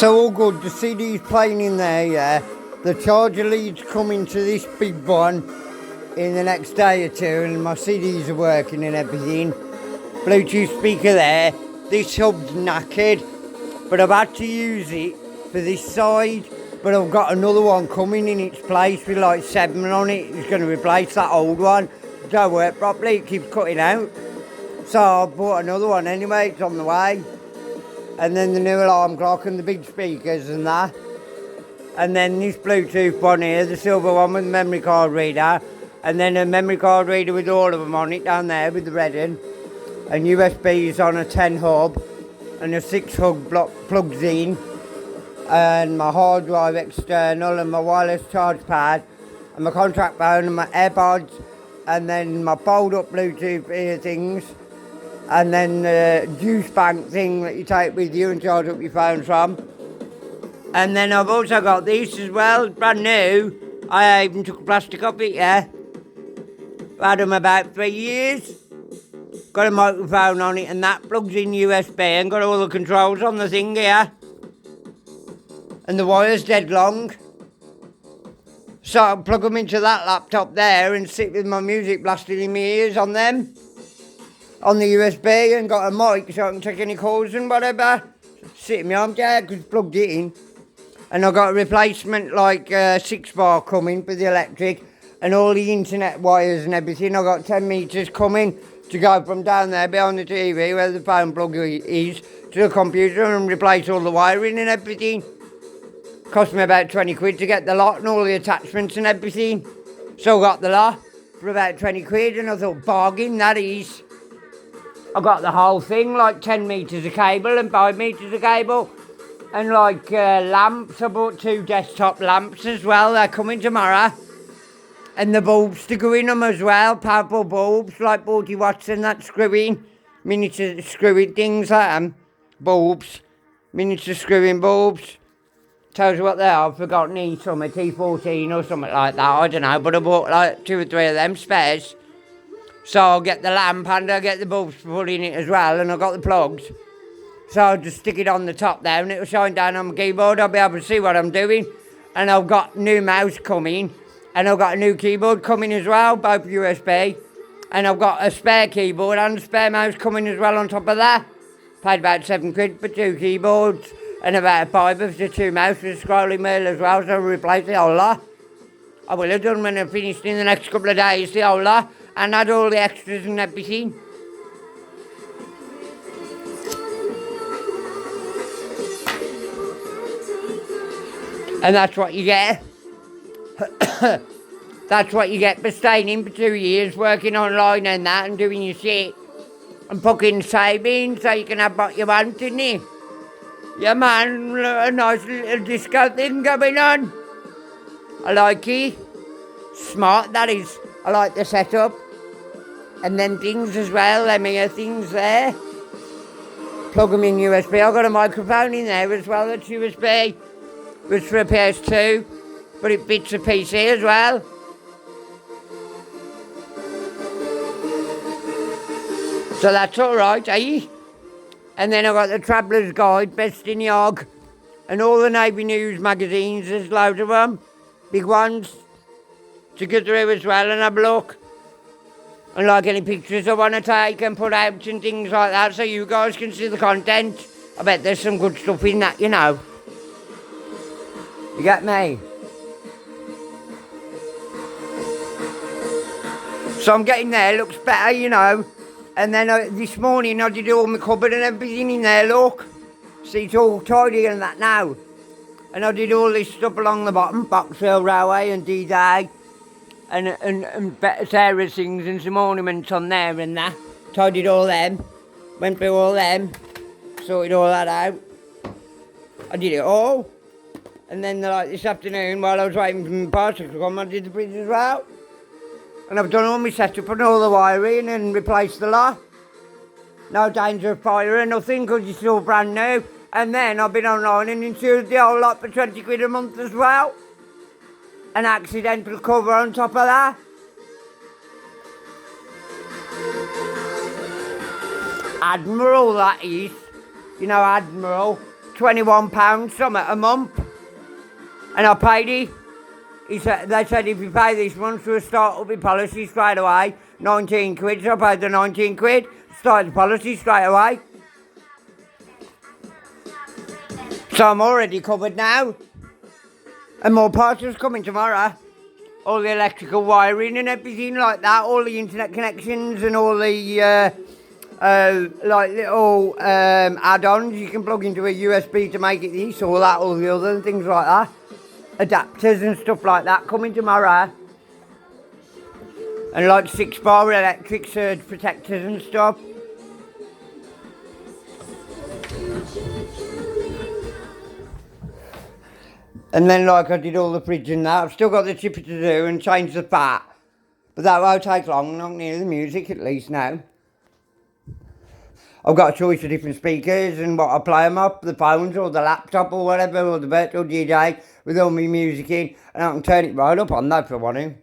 So all good, the CD's playing in there, yeah. The charger lead's coming to this big one in the next day or two, and my CDs are working and everything. Bluetooth speaker there. This hub's knackered, but I've had to use it for this side. But I've got another one coming in its place with like 7 on it. It's going to replace that old one. It don't work properly, it keeps cutting out. So I bought another one anyway, it's on the way. And then the new alarm clock and the big speakers and that. And then this Bluetooth one here, the silver one with the memory card reader. And then a memory card reader with all of them on it down there with the red in. And USB's on a 10 hub. And a 6 hub block plugs in. And my hard drive external and my wireless charge pad. And my contract phone and my AirPods. And then my fold up Bluetooth ear things. And then the juice bank thing that you take with you and charge up your phone from. And then I've also got these as well, brand new. I even took a plastic off it, yeah. I've had them about 3 years. Got a microphone on it and that plugs in USB and got all the controls on the thing here. And the wire's dead long. So I plug them into that laptop there and sit with my music blasting in my ears on them. On the USB, and got a mic so I can take any calls and whatever. Sit in my armchair because it's plugged it in. And I've got a replacement like 6-bar coming for the electric and all the internet wires and everything. I've got 10 metres coming to go from down there behind the TV where the phone plug is to the computer and replace all the wiring and everything. Cost me about 20 quid to get the lot and all the attachments and everything. So I got the lot for about 20 quid and I thought, bargain that is. I got the whole thing, like 10 metres of cable and 5 metres of cable. And like lamps, I bought 2 desktop lamps as well, they're coming tomorrow. And the bulbs to go in them as well, powerful bulbs, like 40 watts and that screwing. Miniature screwing things like them. Bulbs, miniature screwing bulbs. Tells you what they are, I've forgotten each, some a T14 or something like that, I don't know. But I bought like 2 or 3 of them spares. So I'll get the lamp and I'll get the bulbs to put in it as well, and I've got the plugs. So I'll just stick it on the top there and it'll shine down on my keyboard. I'll be able to see what I'm doing. And I've got new mouse coming, and I've got a new keyboard coming as well, both USB. And I've got a spare keyboard and a spare mouse coming as well on top of that. Paid about 7 quid for 2 keyboards and about 5 for the 2 mouses, scrolling wheel as well, so I'll replace the whole lot. I will have done when I'm finished in the next couple of days, the whole lot. And had all the extras and everything. And that's what you get. That's what you get for staying in for 2 years, working online and that, and doing your shit. And fucking saving so you can have what you want, isn't it? Yeah, man, a nice little disco thing going on. I like it. Smart, that is. I like the setup. And then things as well, them here things there. Plug them in USB. I've got a microphone in there as well, that's USB. It's for a PS2, but it fits a PC as well. So that's alright, eh? And then I've got the Traveller's Guide, Best in Yog, and all the Navy News magazines, there's loads of them. Big ones. To go through as well and have a look. And like any pictures I want to take and put out and things like that so you guys can see the content. I bet there's some good stuff in that, you know. You get me? So I'm getting there, looks better, you know. And then this morning I did all my cupboard and everything in there, look. See, it's all tidy and that now. And I did all this stuff along the bottom, Boxhill Railway and D-Day. And Sarah's things and some ornaments on there and that. Tidied all them. Went through all them. Sorted all that out. I did it all. And then like this afternoon, while I was waiting for my parcel to come, I did the fridge as well. And I've done all my setup and all the wiring and replaced the lot. No danger of fire or nothing because it's all brand new. And then I've been online and insured the whole lot for 20 quid a month as well. An accidental cover on top of that. Admiral, that is. You know, Admiral. £21 something a month. And I paid it. They said if you pay this month, we'll start up the policy straight away. 19 quid, so I paid the 19 quid, started the policy straight away. So I'm already covered now. And more parcels coming tomorrow. All the electrical wiring and everything like that, all the internet connections and all the like little add-ons you can plug into a USB to make it this, all that, all the other things like that. Adapters and stuff like that coming tomorrow. And like 6-bar electric surge protectors and stuff. And then like I did all the fridge and that. I've still got the chipper to do and change the fat. But that won't take long, not near the music at least now. I've got a choice of different speakers and what I play them up, the phones or the laptop or whatever, or the virtual DJ with all my music in, and I can turn it right up on that if I want to.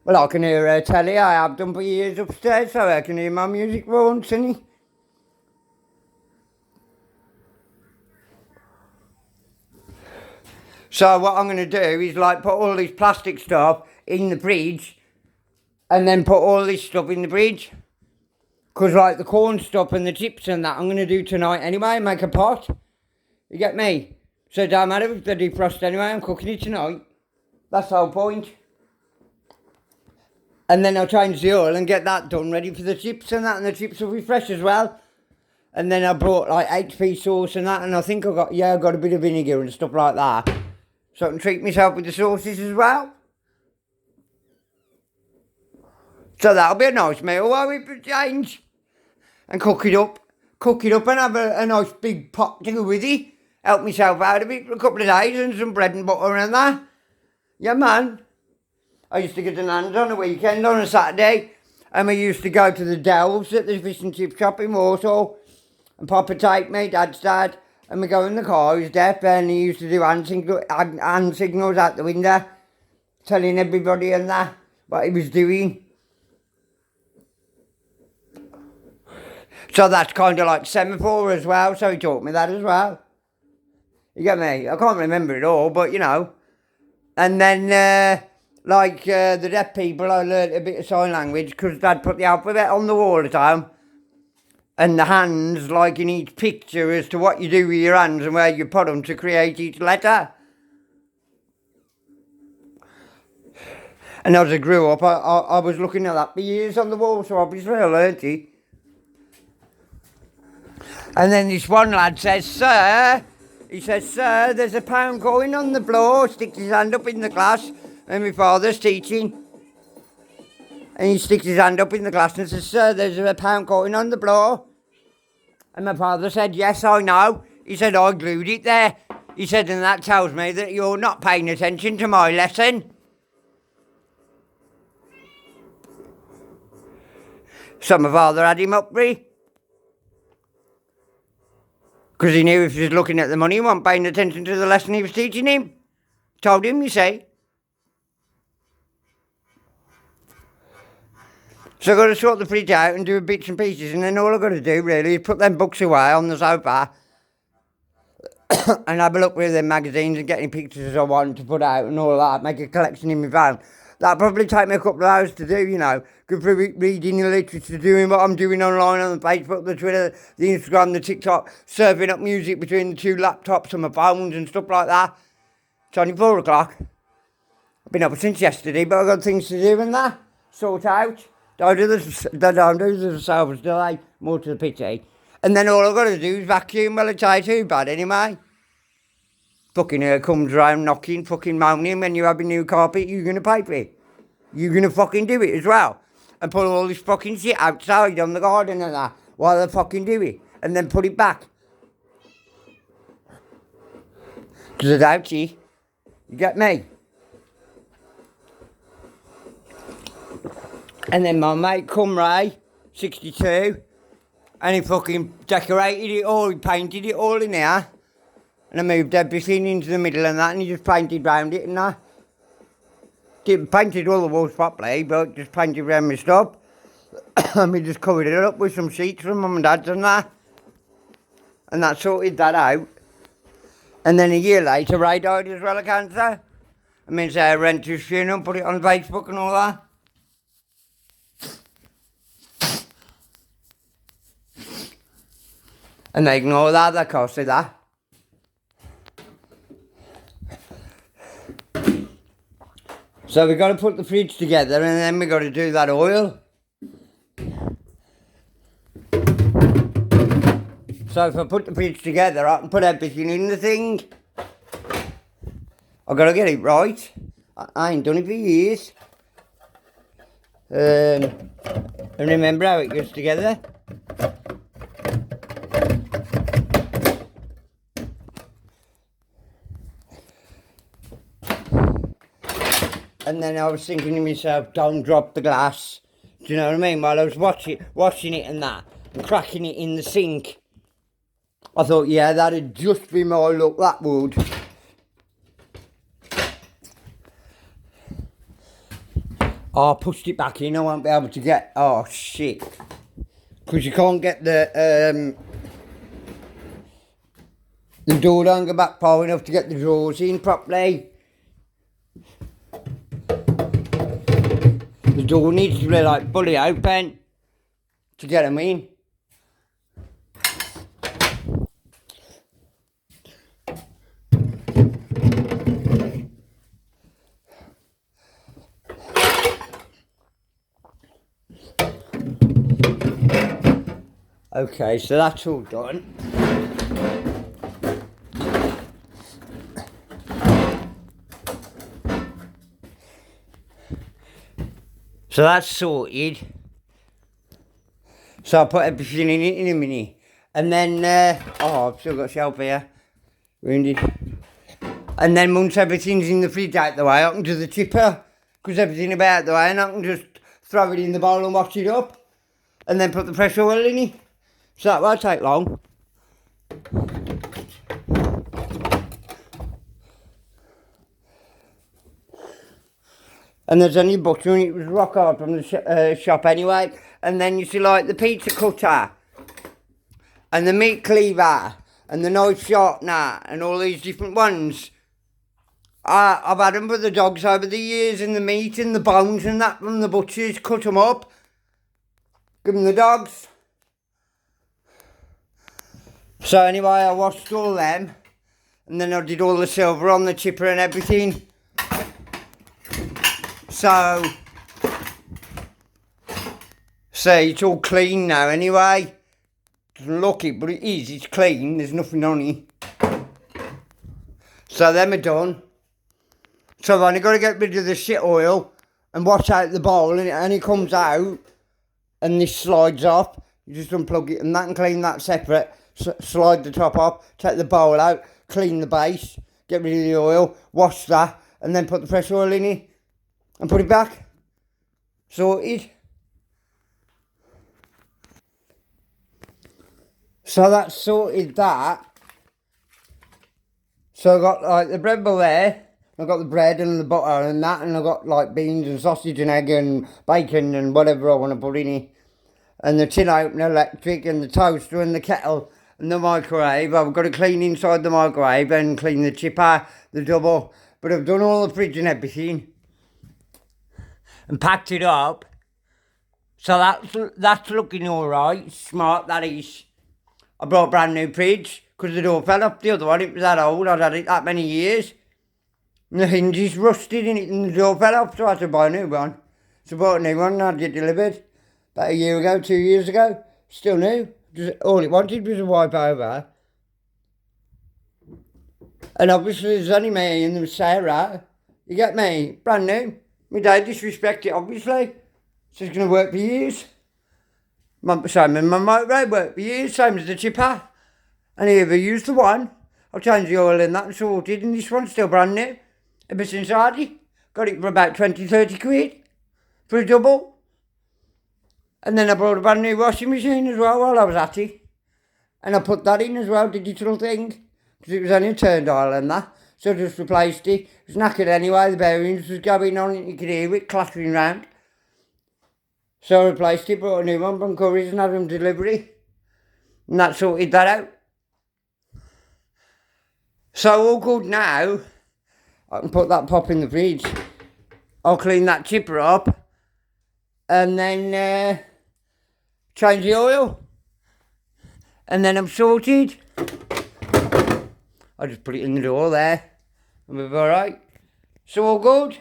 Well, I can hear a telly, I have done for years upstairs, so I can hear my music for once, innit? So what I'm going to do is like put all this plastic stuff in the fridge and then put all this stuff in the fridge. Because like the corn stuff and the chips and that I'm going to do tonight anyway, make a pot. You get me? So it don't matter if they defrost anyway, I'm cooking it tonight. That's the whole point. And then I'll change the oil and get that done ready for the chips and that, and the chips will be fresh as well. And then I brought like HP sauce and that, and I think I got a bit of vinegar and stuff like that. So I can treat myself with the sauces as well. So that'll be a nice meal while we change. And cook it up and have a nice big pot to go with it. Help myself out of it for a couple of days and some bread and butter and that. Yeah, man. I used to get the Nan's on a weekend, on a Saturday. And we used to go to the Delves at the fish and chip shop in Warsaw. And Papa take me, Dad's dad. And we go in the car, he was deaf, and he used to do hand signals out the window. Telling everybody and that what he was doing. So that's kind of like semaphore as well, so he taught me that as well. You get me? I can't remember it all, but you know. And then, the deaf people, I learnt a bit of sign language because Dad put the alphabet on the wall at home. And the hands, like in each picture, as to what you do with your hands and where you put them to create each letter. And as I grew up, I was looking at that for years on the wall, so obviously I learnt it. And then this one lad says, sir, there's a pound coin on the floor. Sticks his hand up in the class, and my father's teaching. And he sticks his hand up in the class and says, sir, there's a pound coin on the floor. And my father said, yes, I know. He said, I glued it there. He said, and that tells me that you're not paying attention to my lesson. So my father had him up free. Because he knew if he was looking at the money, he wasn't paying attention to the lesson he was teaching him. Told him, you see. So I've got to sort the fridge out and do bits and pieces, and then all I've got to do really is put them books away on the sofa and have a look with them magazines and get any pictures I want to put out and all that, make a collection in my van. That'll probably take me a couple of hours to do, you know. Good for reading the literature, doing what I'm doing online on the Facebook, the Twitter, the Instagram, the TikTok, serving up music between the two laptops and my phones and stuff like that. It's only 4 o'clock. I've been up since yesterday, but I've got things to do and that. Sort out. Don't do themselves, do they? More to the pity. And then all I've got to do is vacuum. Well, it's ain't too bad anyway. Fucking her comes round knocking, fucking moaning when you have a new carpet, you're going to pay for it. You're going to fucking do it as well. And put all this fucking shit outside on the garden and that while they fucking do it. And then put it back. Because I doubt you. You get me? And then my mate come Ray, 62, and he fucking decorated it all, he painted it all in there. And I moved everything into the middle and that, and he just painted round it and that. Didn't painted all the walls properly, but just painted around my stuff. And we just covered it up with some sheets from Mum and Dad's and that. and that sorted that out. And then a year later, Ray died as well of cancer. I mean, so I went to his funeral, put it on Facebook and all that. And they ignore that, they costed that. So we got to put the fridge together, and then we got to do that oil. So if I put the fridge together, I can put everything in the thing. I've got to get it right. I ain't done it for years. And remember how it goes together. And then I was thinking to myself, don't drop the glass. Do you know what I mean? While I was washing it and that, and cracking it in the sink, I thought, yeah, that'd just be my look, that would. Oh, I pushed it back in, I won't be able to get, oh shit. Because you can't get the door don't go back far enough to get the drawers in properly. The door needs to be like fully open to get them in. Okay, so that's all done. So that's sorted. So I'll put everything in it in a minute. And then, oh, I've still got a shelf here. Wounded. And then once everything's in the fridge out the way, I can do the chipper. Because everything about the way, and I can just throw it in the bowl and wash it up. And then put the fresh oil in it. So that won't take long. And there's only butter and it was rock hard from the shop anyway. And then you see like the pizza cutter and the meat cleaver and the knife sharpener and all these different ones. I've had them for the dogs over the years, and the meat and the bones and that from the butchers, cut them up, give them the dogs. So anyway, I washed all them, and then I did all the silver on the chipper and everything. So it's all clean now anyway. Doesn't look it, but it is, it's clean, there's nothing on it. So them are done. So I've only got to get rid of the shit oil and wash out the bowl, and it comes out and this slides off. You just unplug it and that and clean that separate. Slide the top off, take the bowl out, clean the base, get rid of the oil, wash that, and then put the fresh oil in it and put it back. Sorted. So that's sorted that. So I got like the bread bowl there. I got the bread and the butter and that, and I got like beans and sausage and egg and bacon and whatever I want to put in it. And the tin opener electric and the toaster and the kettle and the microwave. I've got to clean inside the microwave and clean the chipper, the double. But I've done all the fridge and everything and packed it up. So that's looking alright, smart that is. I brought a brand new fridge because the door fell off the other one. It was that old, I'd had it that many years. And the hinges rusted in it and the door fell off, so I had to buy a new one. So I bought a new one and I had it delivered about a year ago, 2 years ago. Still new. Just, all it wanted was a wipe over. And obviously there's only me and there's Sarah. You get me? Brand new. My dad disrespect it, obviously. So it's going to work for years. Same as my motorway worked for years, same as the chipper. And I ever used the one. I've changed the oil in that and sorted, and this one's still brand new. Ever since I had it. Got it for about 20, 30 quid. For a double. And then I bought a brand new washing machine as well while I was at it. And I put that in as well, digital thing. Because it was only a turned dial and that. So I just replaced it. It was knackered anyway, the bearings was going on and you could hear it clattering round. So I replaced it, brought a new one from Curry's and had them delivery. And that sorted that out. So all good now. I can put that pop in the fridge. I'll clean that chipper up. And then change the oil. And then I'm sorted. I'll just put it in the door there. And we'll be alright. So all good.